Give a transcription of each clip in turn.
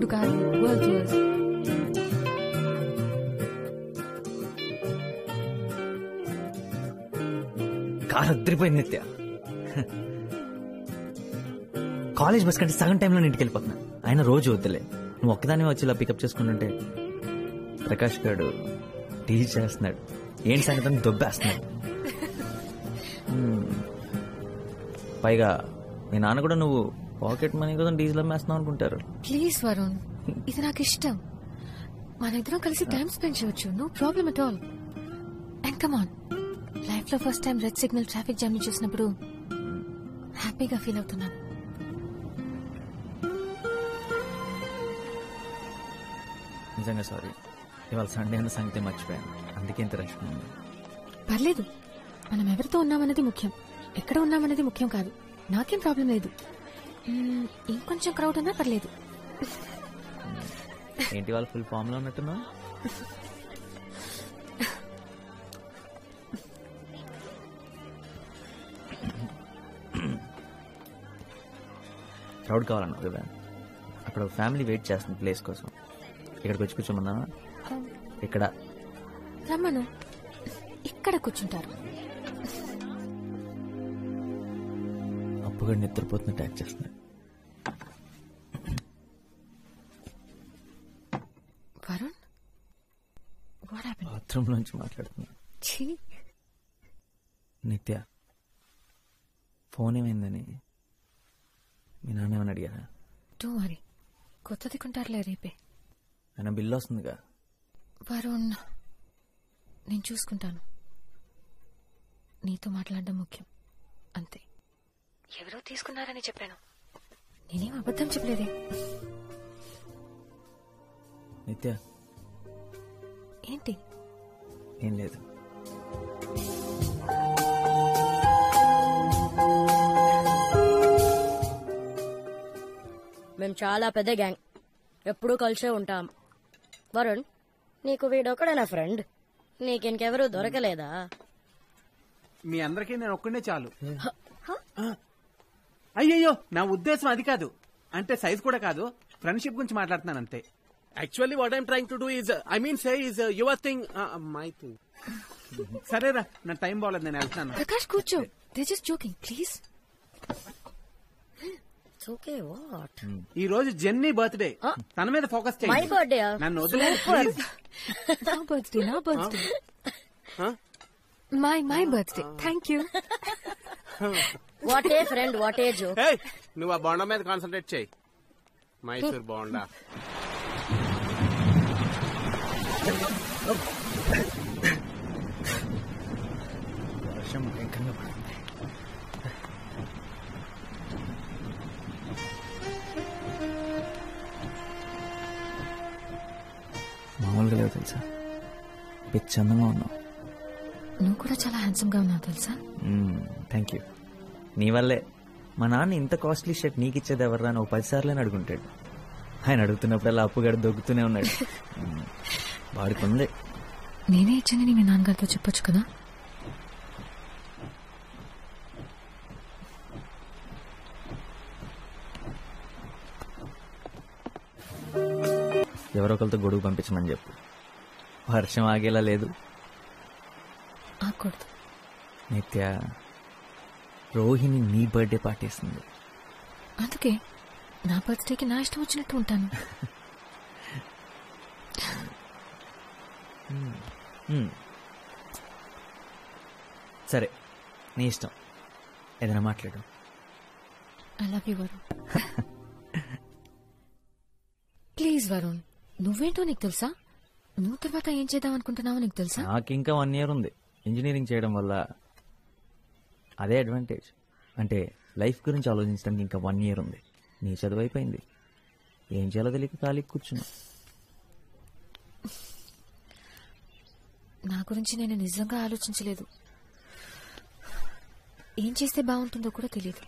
Road కాదు, world tours. Car అద్దరిపోయింది నిత్య. కాలేజ్ బస్ కంటే సగం టైంలో ఇంటికి వెళ్ళిపోతున్నా. ఆయన రోజు వద్దులే, నువ్వు ఒక్కదాని వచ్చి ఇలా పికప్ చేసుకుంటుంటే ప్రకాష్ గారు టీచ్ చేస్తున్నాడు. ఏంటి సంగతి దొబ్బేస్తున్నాడు. పైగా మీ నాన్న కూడా నువ్వు పాకెట్ మనీ కదా డీజిల్ అమ్మేస్తున్నావు అనుకుంటారు. ప్లీజ్ వరుణ్, ఇది నాకు ఇష్టం. మన ఇద్దరం కలిసి టైం స్పెండ్ చేయొచ్చు. No problem at all. And come on, life లో first time red signal traffic jam ని చూసినప్పుడు హ్యాపీగా ఫీల్ అవుతున్నాను. నిజంగా సారీ, ఇవాళ సండే అన్న సంగతి మర్చిపోయాను, అందుకే ఇంత రష్ ఉంది. పర్లేదు, మనం ఎవరితో ఉన్నామన్నది ముఖ్యం, ఎక్కడ ఉన్నామన్నది ముఖ్యం కాదు. నాకేం ప్రాబ్లం లేదు. ఇంకొంచెం క్రౌడ్ ఉన్నా పర్లేదు. ఏంటి వాళ్ళు ఫుల్ ఫామ్ లో ఉన్నట్టున్నా? క్రౌడ్ కావాలన్నా కదా, అక్కడ ఫ్యామిలీ వెయిట్ చేస్తుంది ప్లేస్ కోసం. ఇక్కడికి వచ్చి కూర్చోమన్నా? ఇక్కడ రమ్మను, ఇక్కడ కూర్చుంటారు. అప్పుగా నిద్రపోతున్నట్టు యాక్ట్ చేస్తున్నాడు. Varun, what happened? బాత్రూమ్ నుంచి మాట్లాడుతున్నా. నిత్య, ఫోన్ ఏమైందని మీ నాన్న ఏమని అడిగారా? డోంట్ వరీ, కొత్తది కొంటారులే రేపే. ఆయన బిల్లు వస్తుందిగా. వరుణ్, నేను చూసుకుంటాను. నీతో మాట్లాడడం ముఖ్యం, అంతే. ఎవరో తీసుకున్నారని చెప్పాను, నేనేం అబద్ధం చెప్పలేదే. నిత్య, ఏంటి? ఏం లేదు. మేము చాలా పెద్ద గ్యాంగ్, ఎప్పుడూ కలిసే ఉంటాం. వరుణ్, నీకు వీడొక్కడేనా ఫ్రెండ్? నీకింకెవరూ దొరకలేదా? మీ అందరికీ నేను ఒక్కడే చాలు. అయ్యయ్యో, నా ఉద్దేశం అది కాదు. అంటే సైజ్ కూడా కాదు, ఫ్రెండ్షిప్ గురించి మాట్లాడుతున్నాను అంతే. Actually, what I'm trying to do is, your thing, my thing. సరేరా, నా టైం బాగలేదు, నేను వెళ్తాను. ప్రకాష్ కూర్చో, they just joking please. Okay, what? ఈ రోజు జెన్నీ బర్త్డే, తన మీద ఫోకస్ మై చేయండి. బర్త్డే? నన్ను వదిలేదు ప్లీజ్. నా birthday my birthday. Thank you. What a friend, what a joke. Hey, నువ్వు ఆ బోండా మీద కాన్సన్ట్రేట్ చేయి. మైసూర్ బోండా. వర్షం భయంకరంగా పడుతుంది. మామూలుగా లేవు తెలుసా, పిచ్చి అందంగా ఉన్నావు. నువ్వు కూడా చాలా హ్యాండ్సమ్ గా ఉన్నావు తెలుసా. Thank you. నీ వల్లే మా నాన్న ఇంత కాస్ట్లీ షర్ట్ నీకు ఇచ్చేది ఎవర్రా అని 10 సార్లు అడుగుంటాడు. ఆయన అడుగుతున్నప్పుడల్లా అప్పుగాడు దొక్కుతూనే ఉన్నాడు. వాడుకుంది. నేనే ఇచ్చానని మీ నాన్నగారితో చెప్పొచ్చు కదా. ఎవరొకరితో గొడుగు పంపించమని చెప్పు. వర్షం ఆగేలా లేదు. ఆగకూడదు. నిత్య, రోహిణి నీ బర్త్డే పార్టీ ఇస్తుంది. అందుకే నా బర్త్డేకి నా ఇష్టం వచ్చినట్టు ఉంటాను. సరే, నీ ఇష్టం, ఏదైనా మాట్లాడు. I love you Varun. Please Varun, నువ్వేంటో నీకు తెలుసా? నువ్వు తర్వాత ఏం చేద్దాం అనుకుంటున్నావో నీకు తెలుసా? నాకు ఇంకా 1 year ఉంది. ఇంజనీరింగ్ చేయడం వల్ల అదే అడ్వాంటేజ్. అంటే లైఫ్ గురించి ఆలోచించడానికి ఇంకా 1 year ఉంది. నీ చదువు అయిపోయింది, ఏం చేయాలో తెలియక ఖాళీ కూర్చున్నా. నా గురించి నేను నిజంగా ఆలోచించలేదు. ఏం చేస్తే బాగుంటుందో కూడా తెలియదు.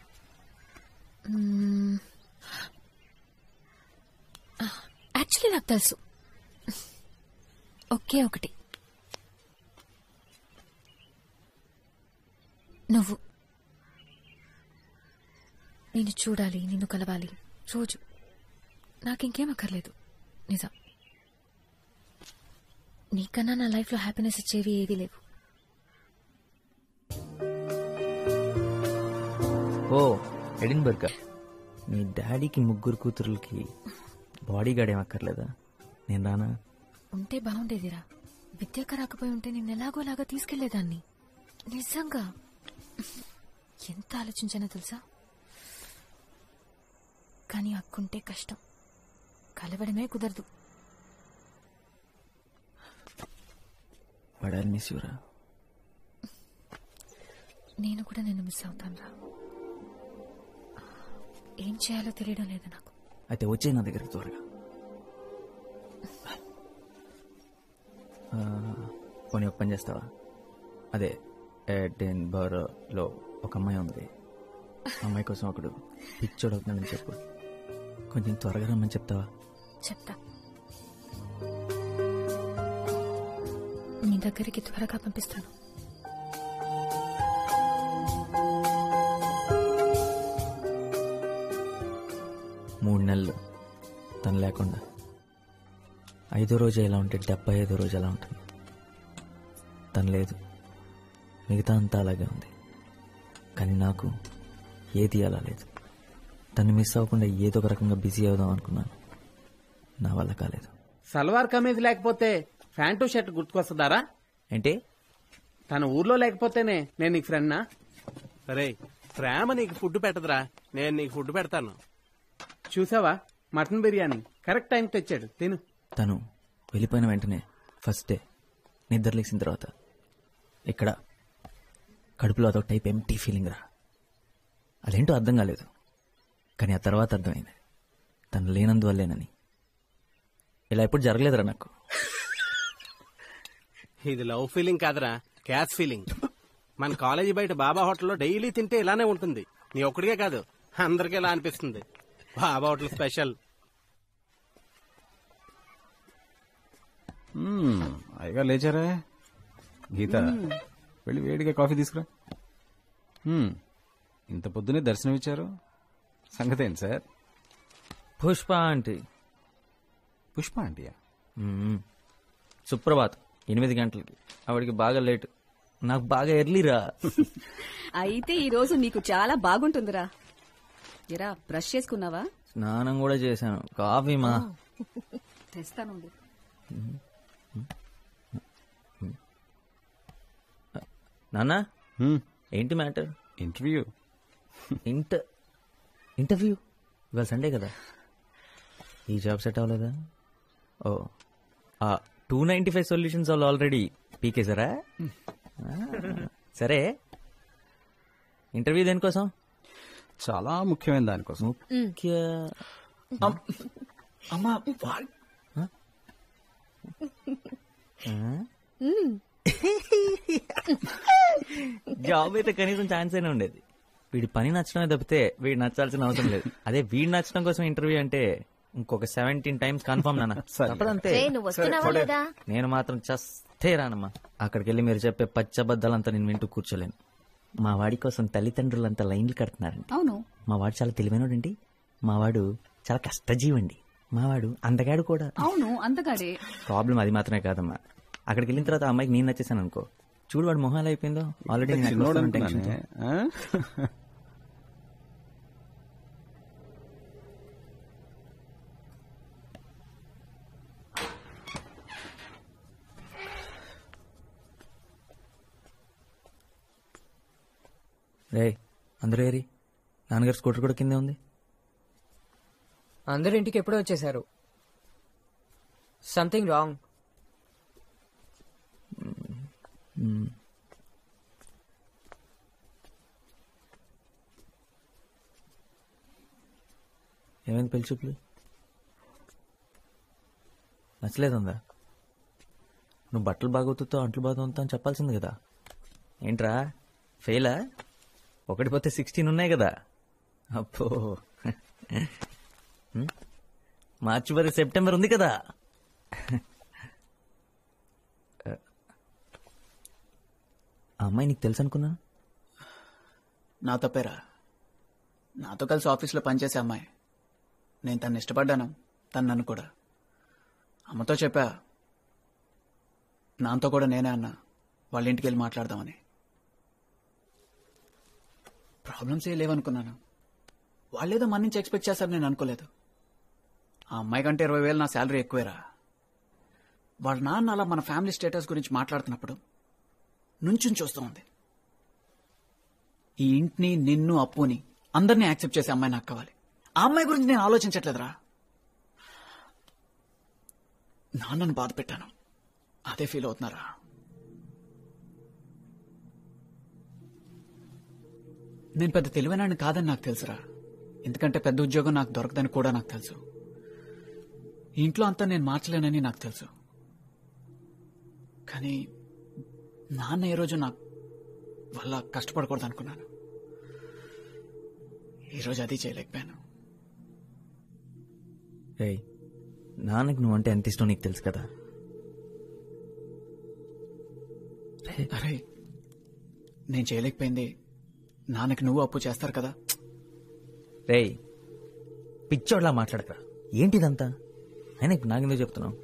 యాక్చువల్లీ నాకు తెలుసు, ఒకే ఒకటి. నువ్వు. నిన్ను చూడాలి, నిన్ను కలవాలి రోజు. నాకింకేం అక్కర్లేదు, నిజం. నీకన్నా నా లైఫ్లో హ్యాపీనెస్ ఇచ్చేవి ఏవీ లేవు. ఓ ఎడిన్బర్గ్, మీ డాడీకి 3 కూతురులకి బాడీ గార్డ్ ఏం అక్కర్లేదా? నేను రానా? ఉంటే బాగుండేదిరా. విద్యాక రాకపోయి ఉంటే నేను ఎలాగోలాగా తీసుకెళ్లేదాన్ని. నిజంగా ఎంత ఆలోచించానో తెలుసా? కానీ అక్కుంటే కష్టం, కలవడమే కుదరదు. బట్ ఐ మిస్ యూ రా. నేను కూడా నిన్ను మిస్ అవుతాను రా. ఏం చేయాలో తెలియడం లేదు నాకు. అయితే వచ్చే నా దగ్గరికి త్వరగా. పోనీ ఒక పని చేస్తావా? అదే ఎడిన్బర్గ్లో ఒక అమ్మాయి ఉంది. అమ్మాయి కోసం ఒకడు పిచ్చోడు అవుతున్నాడని చెప్పు. కొంచెం త్వరగా రమ్మని చెప్తావా? చెప్తా. నీ దగ్గరికి త్వరగా పంపిస్తాను. మూడు నెలలు తను లేకుండా 5వ రోజు ఎలా ఉంటే 75వ రోజు ఎలా ఉంటుంది. తను లేదు, మిగతా అంతా అలాగే ఉంది. కానీ నాకు ఏది అలా లేదు. తను మిస్ అవ్వకుండా ఏదో ఒక రకంగా బిజీ అవుదాం అనుకున్నాను, నా వల్ల కాలేదు. సల్వార్ కమీజ్ లేకపోతే ప్యాంటు షర్ట్ గుర్తుకొస్తుందారా? ఏంటి? తన ఊర్లో లేకపోతేనే నేను నీకు ఫ్రెండ్నా? అరే ప్రేమ నీకు ఫుడ్ పెట్టదురా, నేను నీకు ఫుడ్ పెడతాను. చూసావా, మటన్ బిర్యానీ కరెక్ట్ టైం తెచ్చాడు, తిను. తను వెళ్ళిపోయిన వెంటనే ఫస్ట్ డే నిద్ర లేచిన తర్వాత ఇక్కడ కడుపులో అదొక టైప్ ఎంటీ ఫీలింగ్ రా. అదేంటో అర్థం కాలేదు, కానీ ఆ తర్వాత అర్థమైంది తను లేనందువల్లేనని. ఇలా ఎప్పుడు జరగలేదురా నాకు. ఇది లవ్ ఫీలింగ్ కాదురా, క్యాష్ ఫీలింగ్. మన కాలేజీ బయట బాబా హోటల్లో డైలీ తింటే ఇలానే ఉంటుంది. నీ ఒక్కడికే కాదు, అందరికీ ఇలా అనిపిస్తుంది. బాబా హోటల్ స్పెషల్. అయ్యగా లేచారా? గీత, వెళ్ళి వేడిగా కాఫీ తీసుకురా. ఇంత పొద్దునే దర్శనం ఇచ్చారు, సంగతి ఏంటి సార్? పుష్ప ఆంటీ. పుష్ప ఆంటీయా? సుప్రభాత్ 8 గంటలకి. ఆవిడికి బాగా లేటు, నాకు బాగా ఎర్లీరా. అయితే ఈ రోజు నీకు చాలా బాగుంటుందిరా. ఎరా బ్రష్ చేసుకున్నావా? స్నానం కూడా చేశాను. కాఫీ మా తెస్తాను. నాన్న, ఏంటి మ్యాటర్? ఇంటర్వ్యూ. ఇంటర్వ్యూ ఇవాళ సండే కదా. ఈ జాబ్ సెట్ అవ్వలేదా? ఓ, 295 సొల్యూషన్స్ వాళ్ళు ఆల్రెడీ పీకేశారా? సరే, ఇంటర్వ్యూ దేనికోసం? చాలా ముఖ్యమైన దానికోసం. అమ్మా, జాబ్ అయితే కనీసం ఛాన్స్ అయినా ఉండేది. వీడి పని నచ్చడమే తప్పితే వీడు నచ్చాల్సిన అవసరం లేదు. అదే వీడు నచ్చడం కోసం ఇంటర్వ్యూ అంటే ఇంకొక 17 టైమ్స్ కన్ఫర్మ్ నాన్న. తప్పదంతే. నేను మాత్రం చస్తే రానమ్మా. అక్కడికి వెళ్ళి మీరు చెప్పే పచ్చబద్దాలంతా నేను వింటూ కూర్చోలేను. మా వాడి కోసం తల్లిదండ్రులంతా లైన్లు కడుతున్నారండి. అవును, మా వాడు చాలా తెలివైనడండి. మా వాడు చాలా కష్టజీవండి. మా వాడు అందగాడు కూడా. అవును, అందగాడే. ప్రాబ్లం అది మాత్రమే కాదమ్మా. అక్కడికి వెళ్ళిన తర్వాత అమ్మాయికి నేను నచ్చేసాను అనుకో, చూడు వాడు మొహాలు అయిపోయిందో. Already tension. రే, అందరూ ఏరి? నాన్నగారు స్కూటర్ కూడా కిందే ఉంది. అందరు ఇంటికి ఎప్పుడో వచ్చేసారు. Something wrong. ఏమైంది పెళ్లి చూపులు? నచ్చలేదుందా? నువ్వు బట్టలు బాగోతుతో అంట్లు బాగుతా అని చెప్పాల్సింది కదా. ఏంట్రా ఫెయిలా? 1 పోతే 16 ఉన్నాయి కదా. అప్పో, మార్చి వరకు సెప్టెంబర్ ఉంది కదా. ఆ అమ్మాయి నీకు తెలుసు అనుకున్నా? నా తప్పేరా. నాతో కలిసి ఆఫీస్లో పనిచేసే అమ్మాయి. నేను తను ఇష్టపడ్డాను, తను నన్ను కూడా. అమ్మతో చెప్పా, నాన్నతో కూడా నేనే అన్నా వాళ్ళ ఇంటికి వెళ్ళి మాట్లాడదామని. ప్రాబ్లమ్స్ ఏ లేవనుకున్నాను. వాళ్ళేదో మన నుంచి ఎక్స్పెక్ట్ చేస్తారు, నేను అనుకోలేదు. ఆ అమ్మాయి కంటే 20,000 నా శాలరీ ఎక్కువేరా. వాళ్ళ నాన్న అలా మన ఫ్యామిలీ స్టేటస్ గురించి మాట్లాడుతున్నప్పుడు నుంచుని చూస్తూ ఉంది. ఈ ఇంటిని, నిన్ను, అప్పుని అందరినీ యాక్సెప్ట్ చేసే అమ్మాయి నాకు కావాలి. ఆ అమ్మాయి గురించి నేను ఆలోచించట్లేదురా. నాన్నను బాధ పెట్టాను, అదే ఫీల్ అవుతున్నారా? నేను పెద్ద తెలివైనాన్ని కాదని నాకు తెలుసురా. ఎందుకంటే పెద్ద ఉద్యోగం నాకు దొరకదని కూడా నాకు తెలుసు. ఇంట్లో అంతా నేను మార్చలేనని నాకు తెలుసు. కానీ నాన్న ఏ రోజు నాకు వల్ల కష్టపడకూడదు అనుకున్నాను. ఈరోజు అది చేయలేకపోయాను. రేయ్, నాన్నకి నువ్వంటే ఎంత ఇష్టం నీకు తెలుసు కదా. అరే, నేను చేయలేకపోయింది నాన్నకి నువ్వు అప్పు చేస్తారు కదా. రేయ్, పిచ్చోడ్లా మాట్లాడకరా. ఏంటిదంతా? అయినా ఇప్పుడు నాకెందుకు చెప్తున్నావు?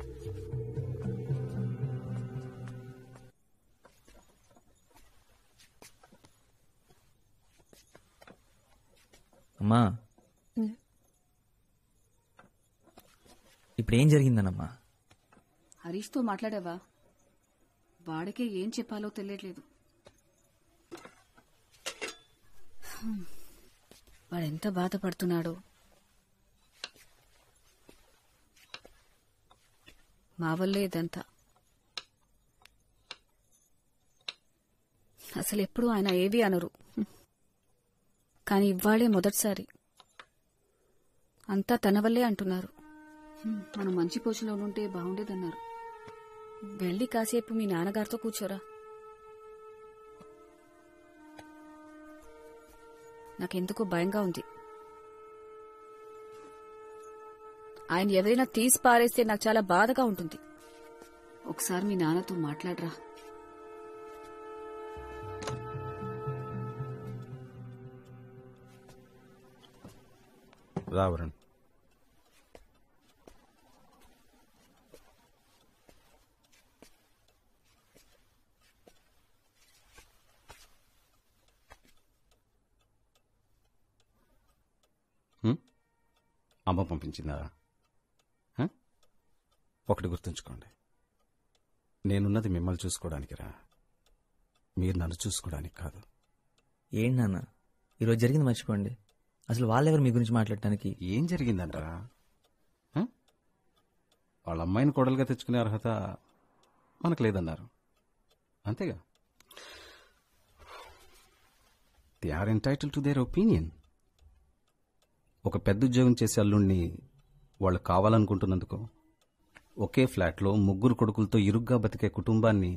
అమ్మా, ఇప్పుడు ఏం జరిగిందనమ్మా? హరీష్తో మాట్లాడావా? వాడికే ఏం చెప్పాలో తెలియట్లేదు. వాడెంత బాధపడుతున్నాడు. మా వల్లే ఇదంతా. అసలు ఎప్పుడు ఆయన ఏవి అనరు, కానీ ఇవాళే మొదటిసారి అంతా తన వల్లే అంటున్నారు. మనం మంచి పొజిషన్లో ఉంటే బాగుండేదన్నారు. వెళ్ళి కాసేపు మీ నాన్నగారితో కూర్చోరా. నాకెందుకో భయంగా ఉంది. ఆయన ఎవరైనా తీసి పారేస్తే నాకు చాలా బాధగా ఉంటుంది. ఒకసారి మీ నాన్నతో మాట్లాడరా. రావరణ్, అమ్మ పంపించిందా? ఒకటి గుర్తుంచుకోండి, నేనున్నది మిమ్మల్ని చూసుకోవడానికి రా, మీరు నన్ను చూసుకోవడానికి కాదు. ఏంటి నాన్న, ఈరోజు జరిగింది మర్చిపోండి. అసలు వాళ్ళెవరు మీ గురించి మాట్లాడటానికి? ఏం జరిగిందంటారా? వాళ్ళ అమ్మాయిని కోడలుగా తెచ్చుకునే అర్హత మనకు లేదన్నారు, అంతేగా. They are entitle to their opinion. ఒక పెద్ద ఉద్యోగం చేసే అల్లుణ్ణి వాళ్ళు కావాలనుకుంటున్నందుకు, ఒకే ఫ్లాట్లో 3 కొడుకులతో ఇరుగ్గా బతికే కుటుంబాన్ని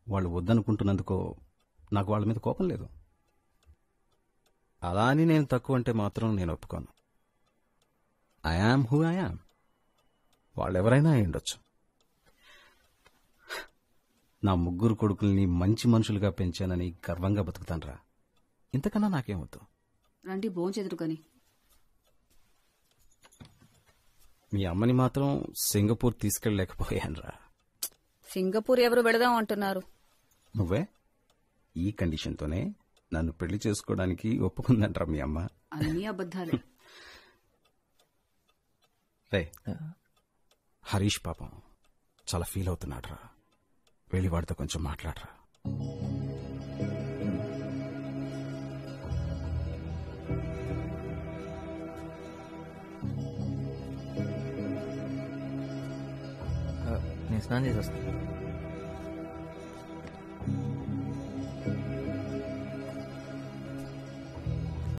వాళ్ళు వద్దనుకుంటున్నందుకో నాకు వాళ్ళ మీద కోపం లేదు. అలా అని నేను తక్కువ అంటే మాత్రం నేను ఒప్పుకోను. I am who I am. వాళ్ళెవరైనా అయి ఉండొచ్చు. నా 3 కొడుకుల్ని మంచి మనుషులుగా పెంచానని గర్వంగా బతుకుతానరా. ఇంతకన్నా నాకేమవుతూ. రండి భోంచెదురు కాని. మీ అమ్మని మాత్రం సింగపూర్ తీసుకెళ్ళలేకపోయానురా. సింగపూర్ ఎవరు వెళదాం అంటున్నారు? నువ్వే. ఈ కండిషన్తోనే నన్ను పెళ్లి చేసుకోవడానికి ఒప్పుకుందంటారా మీ అమ్మ? అన్నీ అబద్ధాలే. రే, హరీష్ పాపం చాలా ఫీల్ అవుతున్నాడు రా. వెళ్ళి వాడితో కొంచెం మాట్లాడరా. నేను స్నానం చేసి వస్తాను.